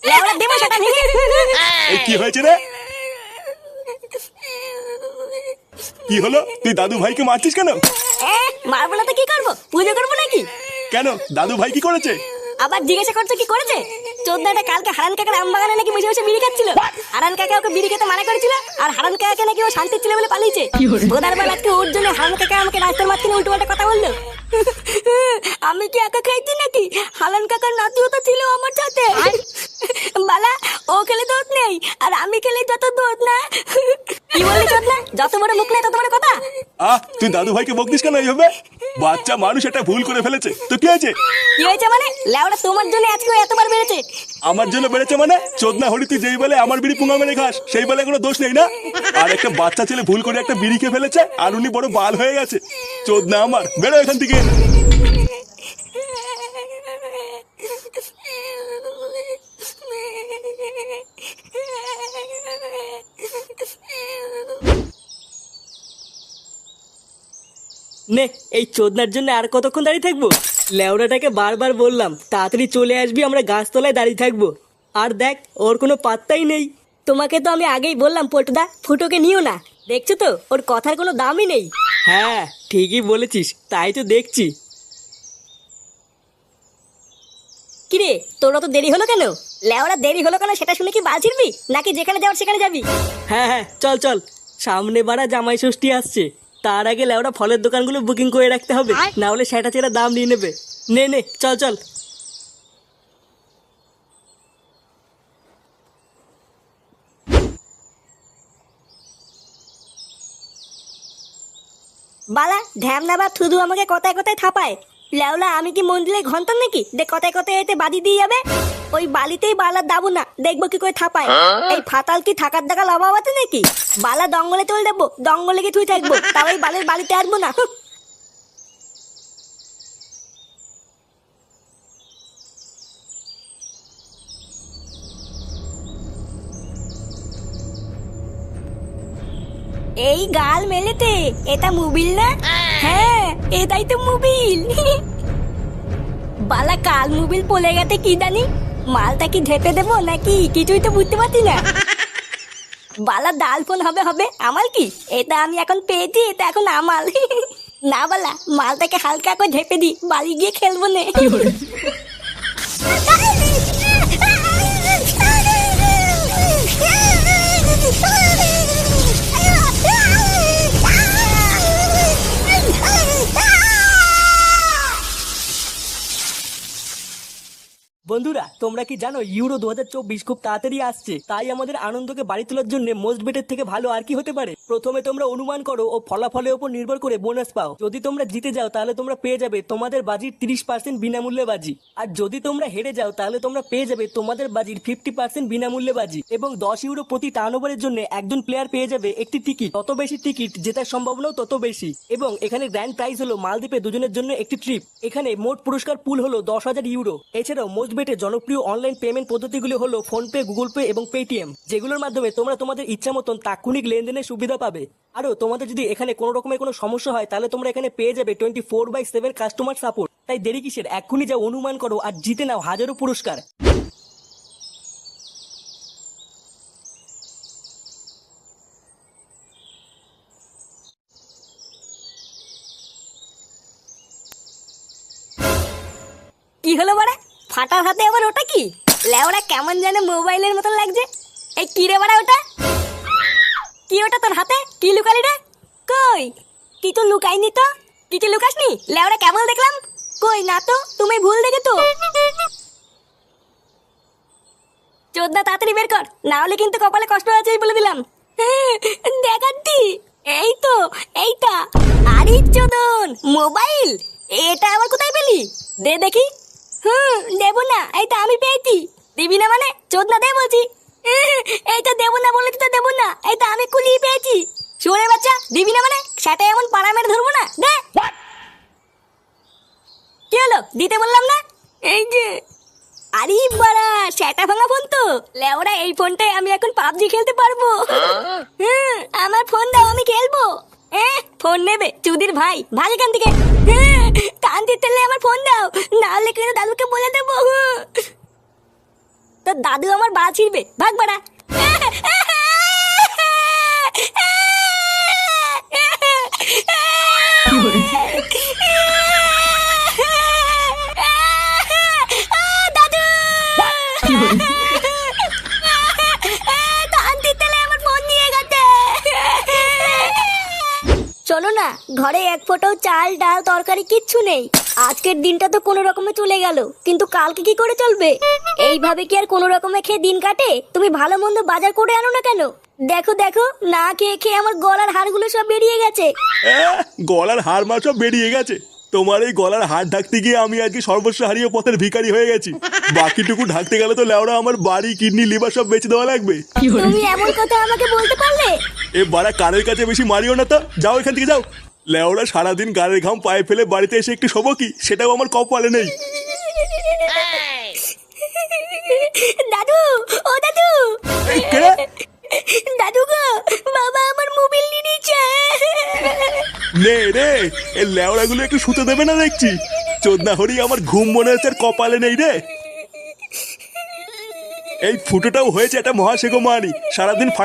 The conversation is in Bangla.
লেওড়া দেবো সেটা ভেঙে। এই কি হয়েছে রে? কি হলো? তুই দাদু ভাইকে মারছিস কেন? মারবো না তো কি করবো? পুজো করবো নাকি? কেন, দাদু ভাই কি করেছে? আবার জিজ্ঞাসা করছো কি করেছে? চোদ্দাটা কালকে হারান কাকার আম বাগানে নাকি বসে বসে বিড়ি খাচ্ছিল। হারান কাকা ওকে বিড়ি খেতে মানা করেছিল, আর হারান কাকাকে নাকি ও শান্তি ছিল বলে পালিয়েছে। বোধার বেলা আজকে ওর জন্য হারান কাকা আমাকে রাস্তার মাঝখানে উল্টো পাল্টা কথা বললো। আমি কি একা খাইছি নাকি? হারান কাকার নাতিও তো ছিল আমার সাথে। বালা, ও খেলে দোষ নেই, আর আমি খেলে যত দোষ না। কি বললি চোদনা? যত বড় মুখ নেই তত বড় কথা। তুই দাদু ভাইকে বকদিস কেন এইভাবে? বাচ্চা মানুষ এটা ভুল করে ফেলেছে, তো কি হয়েছে? কি হয়েছে মানে? লেওড়া তোমার জন্য আজকে এতবার বেড়েছে। আমার জন্য বেড়েছে মানে? চোদনা হলি তুই যেই বলে আমার বিড়ি পুঙ্গা মেরে খাস, সেই বলে কোনো দোষ নেই না? আর একটা বাচ্চা ছেলে ভুল করে একটা বিড়ি খেয়ে ফেলেছে, আর উনি বড় বাল হয়ে গেছে। চোদনা আমার, বেরো এখান থেকে। নে, এই চোদনার জন্য আর কতক্ষণ দাঁড়িয়ে থাকবো? লেওড়াটাকে বারবার বললাম তাড়াতাড়ি চলে আসবি, আমরা গাছতলায় দাঁড়িয়ে থাকবো। আর দেখ, ওর কোনো পাত্তাই নেই। তোমাকে তো আমি আগেই বললাম পল্টুদা, ফুটোকে নিও না। দেখছো তো ওর কথার কোনো দামই নেই। হ্যাঁ, ঠিকই বলেছিস, তাই তো দেখছি। কিরে, তোর তো দেরি হলো কেন? লেওড়া দেরি হলো কেন সেটা শুনে কি বাল ছিড়বি, নাকি যেখানে যাওয়ার সেখানে যাবি? হ্যাঁ হ্যাঁ, চল চল, সামনে বাড়া জামাই ষষ্ঠী আসছে, তার আগে লেওড়া ফলের দোকানগুলো বুকিং করে রাখতে হবে, না হলে সেটা চেরা দাম নিয়ে নেবে। নে নে, চল চল। বালা ঢ্যামনা বা শুধু আমাকে কথায় কথায় থাপায়। লেওলা আমি কি মন্দিরে ঘন্টার নাকি যে কথায় কথায় এতে বাদি দিয়ে যাবে? ওই বালিতেই বালার দাবো না, দেখবো কি করে থাপায়। এই ফাতাল কি থাকার দেখা অভাব আছে নাকি? বালা দঙ্গলে তুলে দেবো, দঙ্গলে গিয়ে তুই থাকবো, তাও এই বালের বালিতে আসবো না। এই গাল মেলেতে এটা মোবিল না? হ্যাঁ, এটাই তো মোবিল। বালা কাল মোবিল পড়ে গেছে কি জানি, মালটা কি ঢেপে দেবো নাকি কিছুই তো বুঝতে পারছি না। বালা ডাল ফোন হবে হবে, আমার কি? এটা আমি এখন পেয়েছি, এটা এখন আমার। না বালা, মালটাকে হালকা করে ঢেপে দি, বাড়ি গিয়ে খেলবো না। বন্ধুরা, তোমরা কি জানো ইউরো 2024 খুব তাড়াতাড়ি আসছে, তাই আমাদের আনন্দকে বাড়ি তোলার জন্য মোস্ট বেটের থেকে ভালো আর কি হতে পারে? প্রথমে তোমরা অনুমান করো ও ফলাফলের উপর নির্ভর করে বোনাস পাও। যদি তোমরা জিতে যাও তাহলে তোমরা পেয়ে যাবে তোমাদের বাজির 30% বিনামূল্যে বাজি, আর যদি তোমরা হেরে যাও তাহলে তোমরা পেয়ে যাবে তোমাদের বাজির 50% বিনামূল্যে বাজি। এবং 10 ইউরো প্রতি টার্নওভারের জন্য একজন প্লেয়ার পেয়ে যাবে একটি টিকিট। তত বেশি টিকিট জেতার সম্ভাবনাও তত বেশি। এবং এখানে গ্র্যান্ড প্রাইজ হলো মালদ্বীপে দুজনের জন্য একটি ট্রিপ। এখানে মোট পুরস্কার পুল হলো 10,000 ইউরো। এছাড়াও মোস্ট বেটে জনপ্রিয় অনলাইন পেমেন্ট পদ্ধতিগুলি হলো ফোনপে, গুগল পে এবং পেটিএম, যেগুলোর মাধ্যমে তোমরা তোমাদের ইচ্ছা মতন তাৎক্ষণিক লেনদেনের সুবিধা পাবে। আরো তোমাদের যদি এখানে কোনো রকমের কোনো সমস্যা হয় তাহলে তোমরা এখানে পেয়ে যাবে 24/7 কাস্টমার সাপোর্ট। তাই দেরি কিসের, এক্ষুনি যাও অনুমান করো আর জিতে নাও হাজারো পুরস্কার। কি হলো বাড়া? ফাটার হাতে আবার ওটা কি? লেওড়া কেমন যেন মোবাইলের মতন লাগছে। এই কি রে বাড়া ওটা? কি ওটা তোর হাতে? কি লুকালি রে? কই কিছু লুকাইনি তো। কিছু লুকাসনি? লেওড়া কেমন দেখলাম। কই না তো, তুমি ভুল দেখে তো। চোদ্দা তাড়াতাড়ি বের কর, না হলে কিন্তু কপালে কষ্ট আছে বলে দিলাম। দেখাচ্ছি, এই তো এইটা। আরে চোদন, মোবাইল এটা আবার কোথায় পেলি? দে দেখি। দেবো না, এইটা আমি পেয়েছি। দিবি না মানে? চোদনা দে বলছি। এইটা দেবো না বলেছি তো দেবো না, এইটা আমি কুলিয়ে পেয়েছি। শুনে বাচ্চা, দিবি না মানে? সেটা এমন পাড়া মেরে ধরবো না, দে। কি হলো, দিতে বললাম না? এই যে। আরে বাড়া, সেটা ভাঙা ফোন তো। লেওরা এই ফোনটাই আমি এখন পাবজি খেলতে পারবো। আমার ফোন দাও, আমি খেলবো। ফোন নেবে চুদির ভাই, ভাগ এখান থেকে। কান দিতে আমার ফোন দাও, না হলে কিন্তু দাদুকে বলে দেবো। তোর দাদু আমার বাল ছিড়বে, ভাগ বাড়া। দাদু কান্তির তেলে আমার ফোন নিয়ে গেছে। চলো না, ঘরে এক ফোঁটাও চাল ডাল তরকারি কিচ্ছু নেই। আজকের দিনটা তো কোনো রকমে চলে গেল, কিন্তু কালকে কি করে চলবে? এইভাবে কি আর কোনো রকমে খেয়ে দিন কাটে? তুমি ভালো মন্দ বাজার করে আনো না কেন? দেখো দেখো, না খেয়ে খেয়ে আমার গলার হাড়গুলো সব বেরিয়ে গেছে। গলার হাড় মার সব বেরিয়ে গেছে? তোমার এই গলার হাড় ঢাকতে গিয়ে আমি আজকে সর্বস্ব হারিয়ে পথের ভিখারি হয়ে গেছি। বাকিটুকু ঢাকতে গেলে তো লেওড়া আমার বাড়ি কিডনি লিভার সব বেঁচে দেওয়া লাগবে। তুমি এমন কথা আমাকে বলতে পারলে? এ বাড়া কানের কাছে বেশি মারিও না তো, যাও এখান থেকে যাও। লেওড়া সারাদিন গাড়ির ঘাম পায়ে ফেলে বাড়িতে এসে একটু শোবো কি, সেটাও আমার কপালে নেই। দাদু, ও দাদু, এই কে? দাদু গো, বাবা আমার মোবাইল নিয়ে নিচ্ছে। নে রে, এই লেওড়া গুলো একটু শুতে দেবে না দেখছি। চোদনা হরি আমার ঘুম মনে হচ্ছে আর কপালে নেই রে। এই ফুটোটাও হয়েছে একটা মহাশেখ মানি, সারাদিন